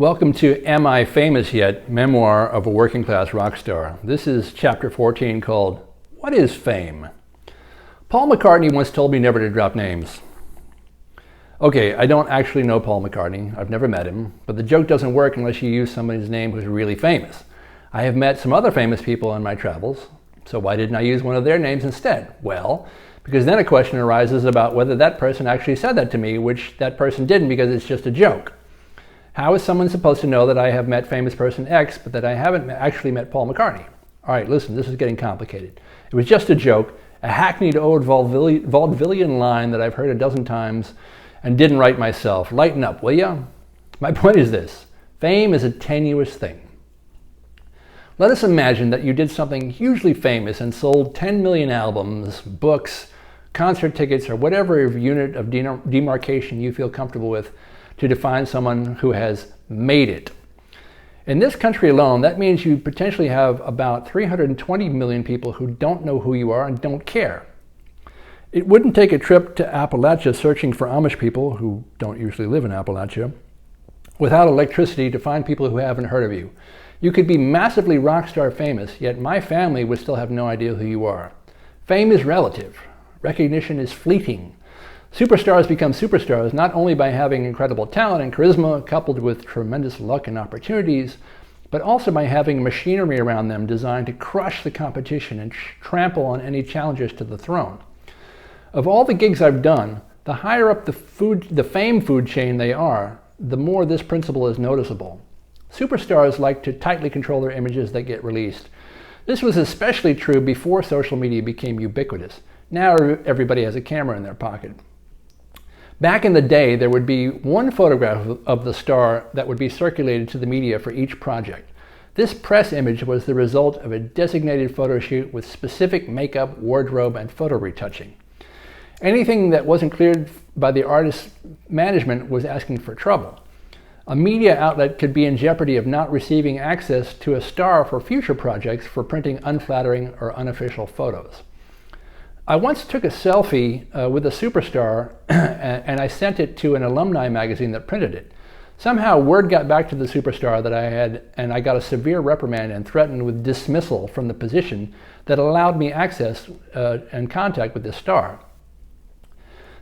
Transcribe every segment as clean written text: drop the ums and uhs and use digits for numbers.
Welcome to Am I Famous Yet? Memoir of a Working Class Rock Star. This is chapter 14 called, What is Fame? Paul McCartney once told me never to drop names. Okay, I don't actually know Paul McCartney. I've never met him, but the joke doesn't work unless you use somebody's name who's really famous. I have met some other famous people in my travels, so why didn't I use one of their names instead? Well, because then a question arises about whether that person actually said that to me, which that person didn't because it's just a joke. How is someone supposed to know that I have met famous person X, but that I haven't actually met Paul McCartney? All right, listen, this is getting complicated. It was just a joke, a hackneyed old vaudevillian line that I've heard a dozen times and didn't write myself. Lighten up, will ya? My point is this: fame is a tenuous thing. Let us imagine that you did something hugely famous and sold 10 million albums, books, concert tickets, or whatever unit of demarcation you feel comfortable with to define someone who has made it. In this country alone, that means you potentially have about 320 million people who don't know who you are and don't care. It wouldn't take a trip to Appalachia searching for Amish people, who don't usually live in Appalachia, without electricity to find people who haven't heard of you. You could be massively rock star famous, yet my family would still have no idea who you are. Fame is relative. Recognition is fleeting. Superstars become superstars not only by having incredible talent and charisma coupled with tremendous luck and opportunities, but also by having machinery around them designed to crush the competition and trample on any challengers to the throne. Of all the gigs I've done, the higher up the fame food chain they are, the more this principle is noticeable. Superstars like to tightly control their images that get released. This was especially true before social media became ubiquitous. Now everybody has a camera in their pocket. Back in the day, there would be one photograph of the star that would be circulated to the media for each project. This press image was the result of a designated photo shoot with specific makeup, wardrobe, and photo retouching. Anything that wasn't cleared by the artist's management was asking for trouble. A media outlet could be in jeopardy of not receiving access to a star for future projects for printing unflattering or unofficial photos. I once took a selfie with a superstar and I sent it to an alumni magazine that printed it. Somehow word got back to the superstar that I had, and I got a severe reprimand and threatened with dismissal from the position that allowed me access and contact with this star.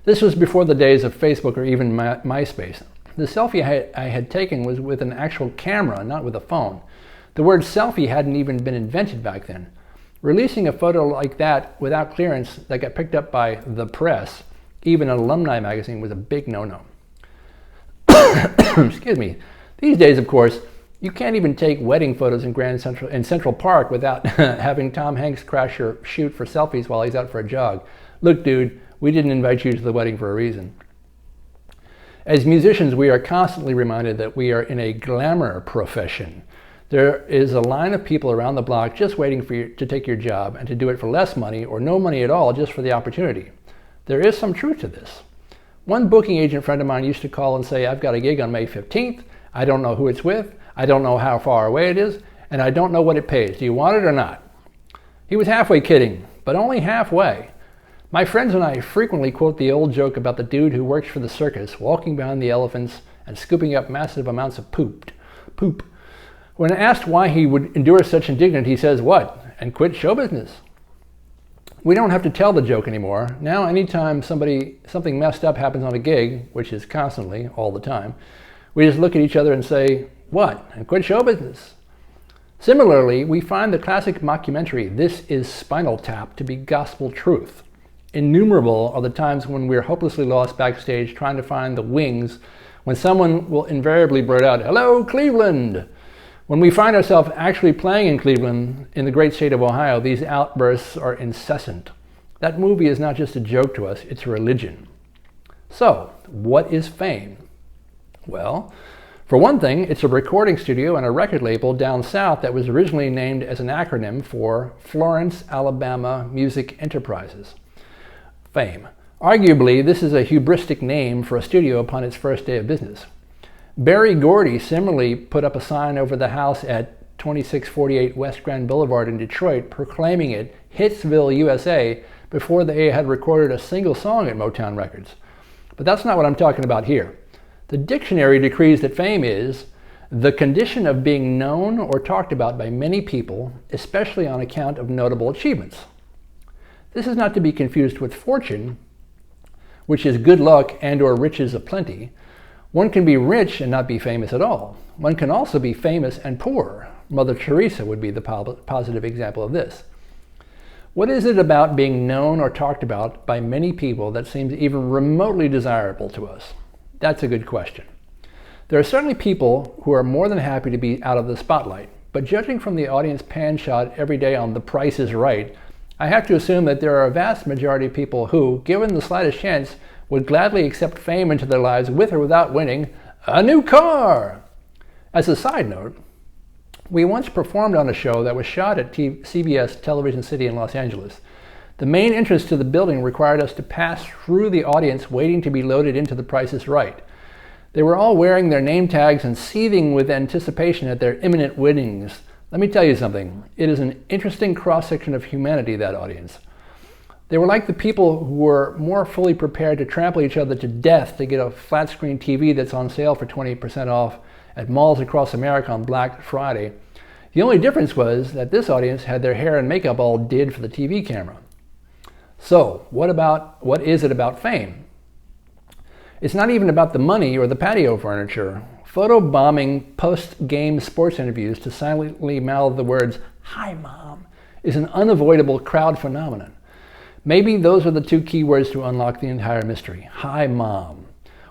This was before the days of Facebook or even MySpace. The selfie I had taken was with an actual camera, not with a phone. The word selfie hadn't even been invented back then. Releasing a photo like that without clearance that got picked up by the press, even an alumni magazine, was a big no-no. Excuse me. These days, of course, you can't even take wedding photos in Central Park without having Tom Hanks crash your shoot for selfies while he's out for a jog. Look, dude, we didn't invite you to the wedding for a reason. As musicians, we are constantly reminded that we are in a glamour profession. There is a line of people around the block just waiting for you to take your job and to do it for less money or no money at all just for the opportunity. There is some truth to this. One booking agent friend of mine used to call and say, I've got a gig on May 15th. I don't know who it's with. I don't know how far away it is. And I don't know what it pays. Do you want it or not? He was halfway kidding, but only halfway. My friends and I frequently quote the old joke about the dude who works for the circus, walking behind the elephants and scooping up massive amounts of poop. When asked why he would endure such indignity, he says, what? And quit show business. We don't have to tell the joke anymore. Now, anytime something messed up happens on a gig, which is constantly, all the time, we just look at each other and say, what? And quit show business. Similarly, we find the classic mockumentary, This Is Spinal Tap, to be gospel truth. Innumerable are the times when we're hopelessly lost backstage trying to find the wings, when someone will invariably blurt out, hello, Cleveland! When we find ourselves actually playing in Cleveland, in the great state of Ohio, these outbursts are incessant. That movie is not just a joke to us, it's a religion. So, what is fame? Well, for one thing, it's a recording studio and a record label down south that was originally named as an acronym for Florence, Alabama Music Enterprises. Fame. Arguably, this is a hubristic name for a studio upon its first day of business. Berry Gordy similarly put up a sign over the house at 2648 West Grand Boulevard in Detroit proclaiming it Hitsville, USA, before they had recorded a single song at Motown Records. But that's not what I'm talking about here. The dictionary decrees that fame is The condition of being known or talked about by many people, especially on account of notable achievements. This is not to be confused with fortune, which is good luck and or riches aplenty. One can be rich and not be famous at all. One can also be famous and poor. Mother Teresa would be the positive example of this. What is it about being known or talked about by many people that seems even remotely desirable to us? That's a good question. There are certainly people who are more than happy to be out of the spotlight, but judging from the audience pan shot every day on The Price is Right, I have to assume that there are a vast majority of people who, given the slightest chance, would gladly accept fame into their lives with or without winning a new car. As a side note, we once performed on a show that was shot at CBS Television City in Los Angeles. The main entrance to the building required us to pass through the audience waiting to be loaded into The Price is Right. They were all wearing their name tags and seething with anticipation at their imminent winnings. Let me tell you something. It is an interesting cross-section of humanity, that audience. They were like the people who were more fully prepared to trample each other to death to get a flat-screen TV that's on sale for 20% off at malls across America on Black Friday. The only difference was that this audience had their hair and makeup all did for the TV camera. So, what is it about fame? It's not even about the money or the patio furniture. Photobombing post-game sports interviews to silently mouth the words, "Hi, Mom," is an unavoidable crowd phenomenon. Maybe those are the two key words to unlock the entire mystery. Hi, Mom.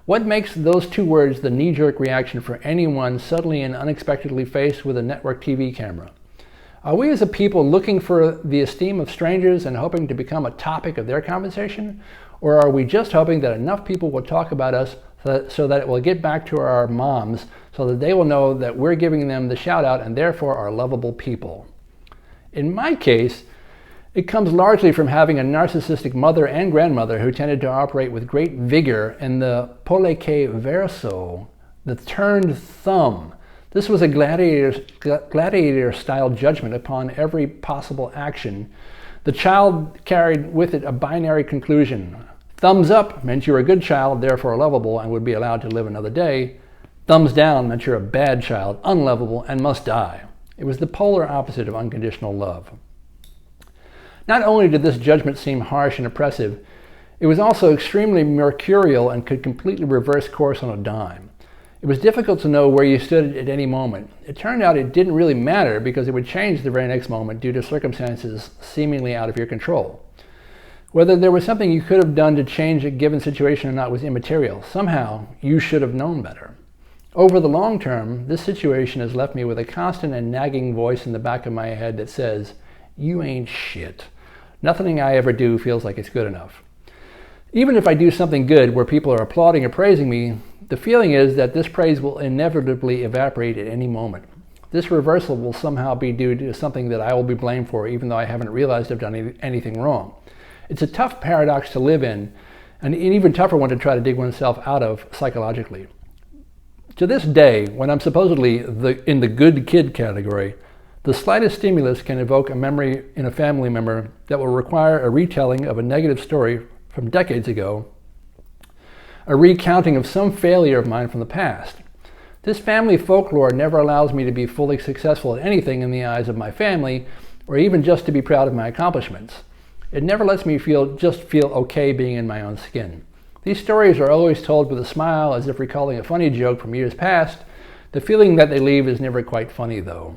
What makes those two words the knee-jerk reaction for anyone suddenly and unexpectedly faced with a network TV camera? Are we as a people looking for the esteem of strangers and hoping to become a topic of their conversation? Or are we just hoping that enough people will talk about us so that it will get back to our moms so that they will know that we're giving them the shout out and therefore are lovable people? In my case, it comes largely from having a narcissistic mother and grandmother who tended to operate with great vigor in the pollice verso, the turned thumb. This was a gladiator-style judgment upon every possible action. The child carried with it a binary conclusion. Thumbs up meant you were a good child, therefore lovable, and would be allowed to live another day. Thumbs down meant you're a bad child, unlovable, and must die. It was the polar opposite of unconditional love. Not only did this judgment seem harsh and oppressive, it was also extremely mercurial and could completely reverse course on a dime. It was difficult to know where you stood at any moment. It turned out it didn't really matter because it would change the very next moment due to circumstances seemingly out of your control. Whether there was something you could have done to change a given situation or not was immaterial. Somehow, you should have known better. Over the long term, this situation has left me with a constant and nagging voice in the back of my head that says, "You ain't shit. Nothing I ever do feels like it's good enough." Even if I do something good where people are applauding or praising me, the feeling is that this praise will inevitably evaporate at any moment. This reversal will somehow be due to something that I will be blamed for, even though I haven't realized I've done anything wrong. It's a tough paradox to live in, and an even tougher one to try to dig oneself out of psychologically. To this day, when I'm supposedly in the good kid category, the slightest stimulus can evoke a memory in a family member that will require a retelling of a negative story from decades ago, a recounting of some failure of mine from the past. This family folklore never allows me to be fully successful at anything in the eyes of my family, or even just to be proud of my accomplishments. It never lets me feel okay being in my own skin. These stories are always told with a smile, as if recalling a funny joke from years past. The feeling that they leave is never quite funny, though.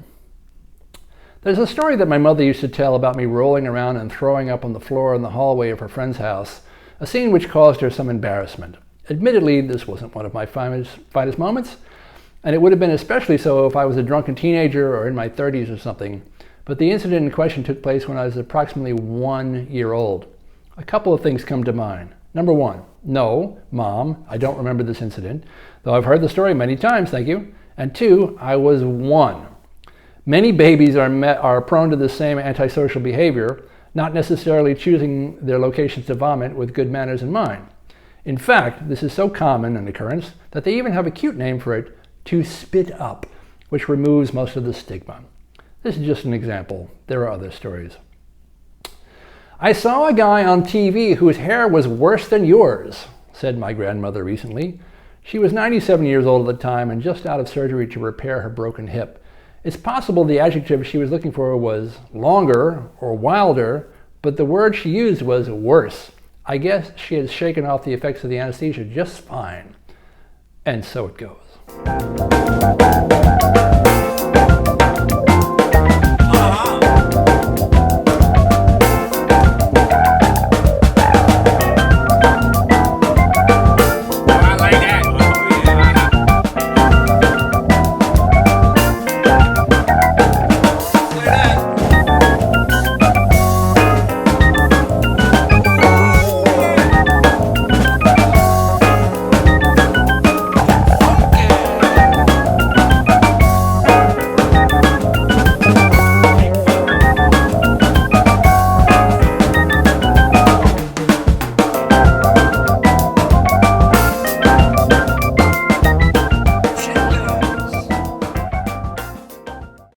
There's a story that my mother used to tell about me rolling around and throwing up on the floor in the hallway of her friend's house, a scene which caused her some embarrassment. Admittedly, this wasn't one of my finest moments, and it would have been especially so if I was a drunken teenager or in my 30s or something, but the incident in question took place when I was approximately 1 year old. A couple of things come to mind. Number one, no, Mom, I don't remember this incident, though I've heard the story many times, thank you. And two, I was 1. Many babies are prone to the same antisocial behavior, not necessarily choosing their locations to vomit with good manners in mind. In fact, this is so common an occurrence that they even have a cute name for it, to spit up, which removes most of the stigma. This is just an example. There are other stories. "I saw a guy on TV whose hair was worse than yours," said my grandmother recently. She was 97 years old at the time and just out of surgery to repair her broken hip. It's possible the adjective she was looking for was longer or wilder, but the word she used was worse. I guess she had shaken off the effects of the anesthesia just fine. And so it goes.